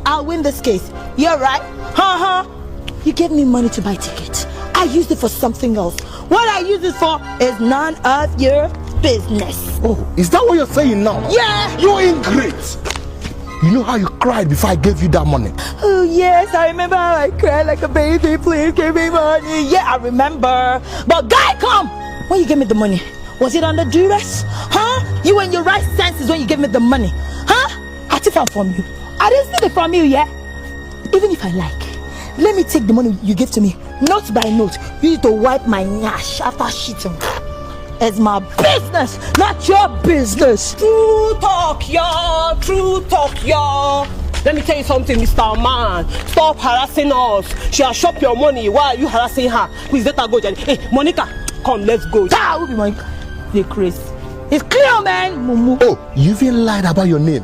I'll win this case. You're right. You gave me money to buy tickets. I used it for something else. What I use it for is none of your business. Oh, is that what you're saying now? Yeah. You're ingrate. You know how you cried before I gave you that money? Oh yes, I remember how I cried like a baby. Please give me money. Yeah, I remember. But guy, come. When you gave me the money, was it under duress? You were in your right senses when you gave me the money. I took it from you. I didn't steal it from you, yeah? Even if I like, let me take the money you gave to me, note by note. You need to wipe my nyash after shitting. It's my business, not your business. True talk, y'all. True talk, y'all. Let me tell you something, Mr. Man. Stop harassing us. She has shopped your money. Why are you harassing her? Please let her go, Jenny. Hey, Monica, come, let's go. Who be Monica? The Chris. It's clear, man. Mumu. Oh, you even lied about your name.